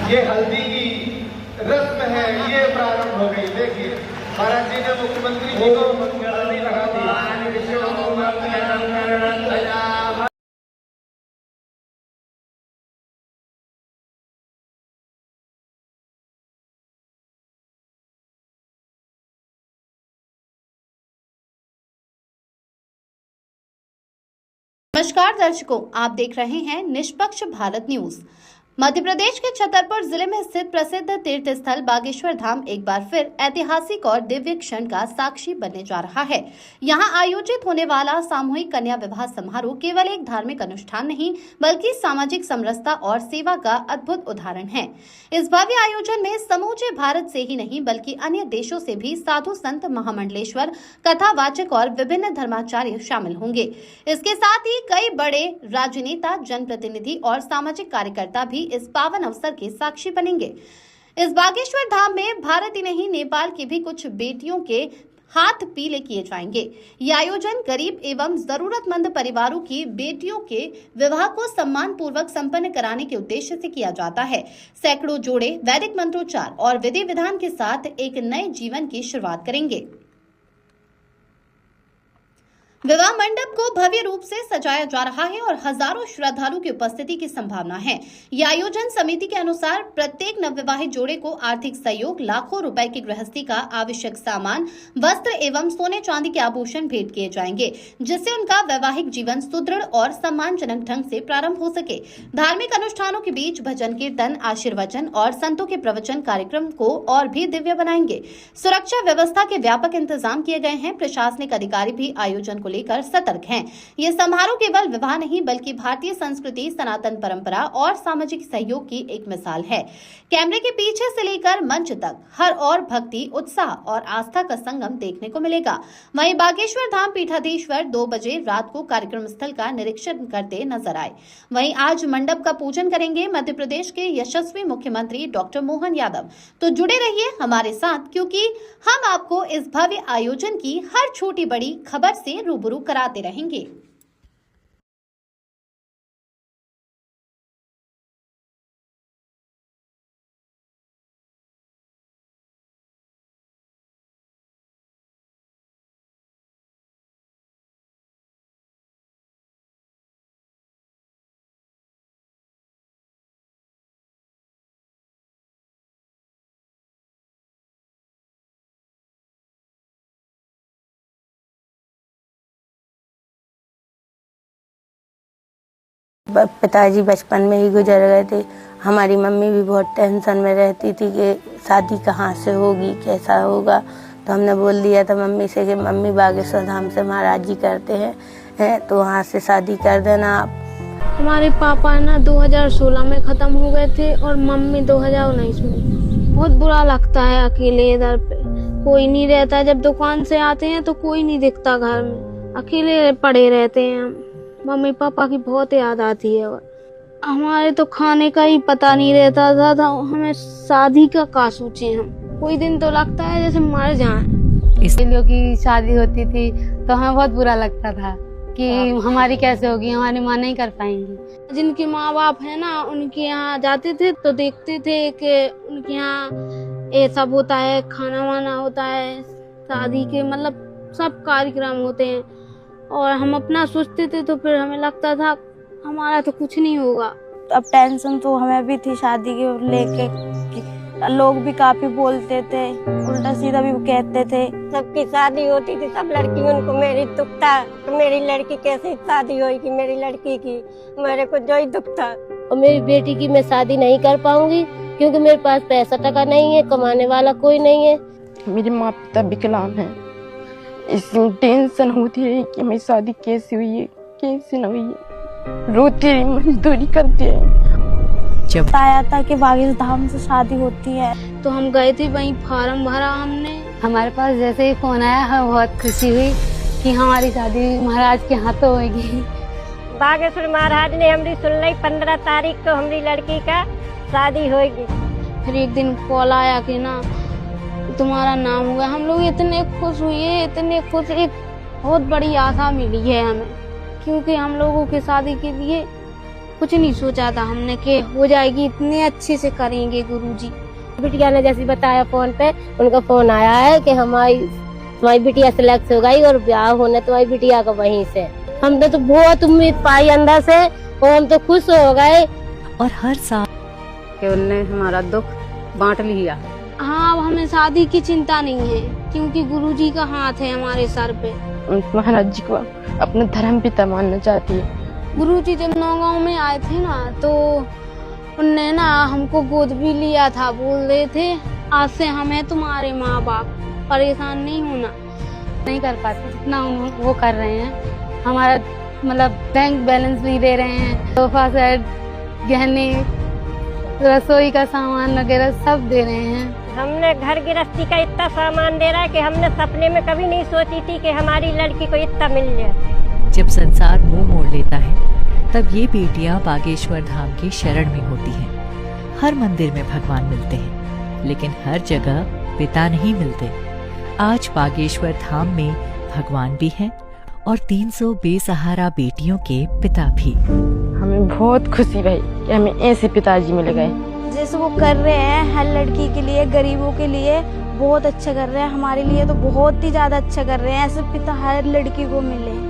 ये हल्दी की रस्म है, ये प्रारंभ हो गई। देखिए महाराज जी ने मुख्यमंत्री जी को हल्दी लगा दी। नमस्कार दर्शकों, आप देख रहे हैं निष्पक्ष भारत न्यूज। मध्य प्रदेश के छतरपुर जिले में स्थित प्रसिद्ध तीर्थ स्थल बागेश्वर धाम एक बार फिर ऐतिहासिक और दिव्य क्षण का साक्षी बनने जा रहा है। यहां आयोजित होने वाला सामूहिक कन्या विवाह समारोह केवल एक धार्मिक अनुष्ठान नहीं बल्कि सामाजिक समरसता और सेवा का अद्भुत उदाहरण है। इस भव्य आयोजन में समूचे भारत से ही नहीं बल्कि अन्य देशों से भी साधु संत, महामंडलेश्वर, कथावाचक और विभिन्न धर्माचार्य शामिल होंगे। इसके साथ ही कई बड़े राजनेता, जनप्रतिनिधि और सामाजिक कार्यकर्ता भी इस पावन अवसर के साक्षी बनेंगे। इस बागेश्वर धाम में भारत ही नहीं नेपाल की भी कुछ बेटियों के हाथ पीले किए जाएंगे। ये आयोजन गरीब एवं जरूरतमंद परिवारों की बेटियों के विवाह को सम्मान पूर्वक संपन्न कराने के उद्देश्य से किया जाता है। सैकड़ों जोड़े वैदिक मंत्रोच्चार और विधि विधान के साथ एक नए जीवन की शुरुआत करेंगे। विवाह मंडप को भव्य रूप से सजाया जा रहा है और हजारों श्रद्धालुओं की उपस्थिति की संभावना है। यह आयोजन समिति के अनुसार प्रत्येक नवविवाहित जोड़े को आर्थिक सहयोग, लाखों रुपए की गृहस्थी का आवश्यक सामान, वस्त्र एवं सोने चांदी के आभूषण भेंट किए जाएंगे, जिससे उनका वैवाहिक जीवन सुदृढ़ और सम्मानजनक ढंग से प्रारंभ हो सके। धार्मिक अनुष्ठानों के बीच भजन कीर्तन, आशीर्वचन और संतों के प्रवचन कार्यक्रम को और भी दिव्य बनाएंगे। सुरक्षा व्यवस्था के व्यापक इंतजाम किए गए हैं। प्रशासनिक अधिकारी भी आयोजन को लेकर सतर्क हैं। ये समारोह केवल विवाह नहीं बल्कि भारतीय संस्कृति, सनातन परंपरा और सामाजिक सहयोग की एक मिसाल है। कैमरे के पीछे से लेकर मंच तक हर ओर भक्ति, उत्साह और आस्था का संगम देखने को मिलेगा। वहीं बागेश्वर धाम पीठाधीश्वर 2 बजे रात को कार्यक्रम स्थल का निरीक्षण करते नजर आए। वहीं आज मंडप का पूजन करेंगे मध्य प्रदेश के यशस्वी मुख्यमंत्री डॉक्टर मोहन यादव। तो जुड़े रहिए हमारे साथ, क्योंकि हम आपको इस भव्य आयोजन की हर छोटी बड़ी खबर से रूबरू कराते रहेंगे। पिताजी बचपन में ही गुजर गए थे। हमारी मम्मी भी बहुत टेंशन में रहती थी कि शादी कहाँ से होगी, कैसा होगा। तो हमने बोल दिया था मम्मी से कि मम्मी बागेश्वर धाम से महाराज जी करते हैं तो वहाँ से शादी कर देना आप। हमारे पापा ना 2016 में ख़त्म हो गए थे और मम्मी 2019 में। बहुत बुरा लगता है अकेले, इधर पे कोई नहीं रहता। जब दुकान से आते हैं तो कोई नहीं दिखता घर में, अकेले पड़े रहते हैं हम। मम्मी पापा की बहुत याद आती है। हमारे तो खाने का ही पता नहीं रहता था हमें शादी का क्या सोचे हम। कोई दिन तो लगता है जैसे मर जाएं। इसलिए की शादी होती थी तो हमें बहुत बुरा लगता था कि हमारी कैसे होगी, हमारी माँ नहीं कर पाएंगी। जिनके माँ बाप है ना, उनके यहाँ जाते थे तो देखते थे कि उनके यहाँ ये सब होता है, खाना वाना होता है, शादी के मतलब सब कार्यक्रम होते हैं। और हम अपना सोचते थे तो फिर हमें लगता था हमारा तो कुछ नहीं होगा। अब टेंशन तो हमें भी थी शादी के लेके। लोग भी काफी बोलते थे, उल्टा सीधा भी कहते थे। सबकी शादी होती थी, सब लड़कियों को मेरी दुख था कि मेरी लड़की कैसे शादी होगी, मेरी लड़की की मेरे को जो ही दुख था। और मेरी बेटी की मैं शादी नहीं कर पाऊंगी क्योंकि मेरे पास पैसा टका नहीं है, कमाने वाला कोई नहीं है। मेरे माँ पिता विकलांग हैं, इसमें टेंशन होती है कि मेरी शादी कैसे हुई है, कैसे न हुई है। रोती रही, मजदूरी करते हैं। जब आया था कि बागेश्वर धाम से शादी होती है तो हम गए थे, वहीं फार्म भरा हमने। हमारे पास जैसे ही फोन आया हमें बहुत खुशी हुई कि हमारी शादी महाराज के हाथों होगी। बागेश्वर महाराज ने हमारी सुन ली, 15 तारीख को हमारी लड़की का शादी होगी। फिर एक दिन कॉल आया कि ना तुम्हारा नाम हुआ। हम लोग इतने खुश हुए, इतने खुश। एक बहुत बड़ी आशा मिली है हमें, क्योंकि हम लोगों की शादी के लिए कुछ नहीं सोचा था हमने कि हो जाएगी, इतने अच्छे से करेंगे गुरुजी। बिटिया ने जैसे बताया फोन पे, उनका फोन आया है कि तुम्हारी बिटिया सिलेक्ट हो गई और ब्याह होने तुम्हारी बिटिया का वहीं से। हमने तो बहुत उम्मीद पाई अंदर से और हम तो खुश हो गए। और हर साल कि उनने हमारा दुख बांट लिया। हाँ, अब हमें शादी की चिंता नहीं है क्योंकि गुरुजी का हाथ है हमारे सर पे। महाराज जी को अपना धर्म पिता मानना चाहती है। गुरुजी जब नौगांव में आए थे ना, तो उनने ना हमको गोद भी लिया था। बोल रहे थे आज से हमें तुम्हारे माँ बाप, परेशान नहीं होना। नहीं कर पाते जितना वो कर रहे हैं। हमारा मतलब बैंक बैलेंस नहीं दे रहे हैं, सोफा सेट, गहने, रसोई का सामान वगैरह सब दे रहे हैं। हमने घर गृहस्थी का इतना सामान दे रहा है कि हमने सपने में कभी नहीं सोची थी कि हमारी लड़की को इतना मिल जाए। जब संसार मुंह मोड़ लेता है तब ये बेटियां बागेश्वर धाम की शरण में होती हैं। हर मंदिर में भगवान मिलते हैं, लेकिन हर जगह पिता नहीं मिलते। आज बागेश्वर धाम में भगवान भी हैं और 300 बेसहारा बेटियों के पिता भी। हमें बहुत खुशी भाई कि हमें ऐसे पिताजी मिल गए। जैसे वो कर रहे हैं हर लड़की के लिए, गरीबों के लिए बहुत अच्छा कर रहे हैं। हमारे लिए तो बहुत ही ज्यादा अच्छा कर रहे हैं। ऐसे पिता हर लड़की को मिले।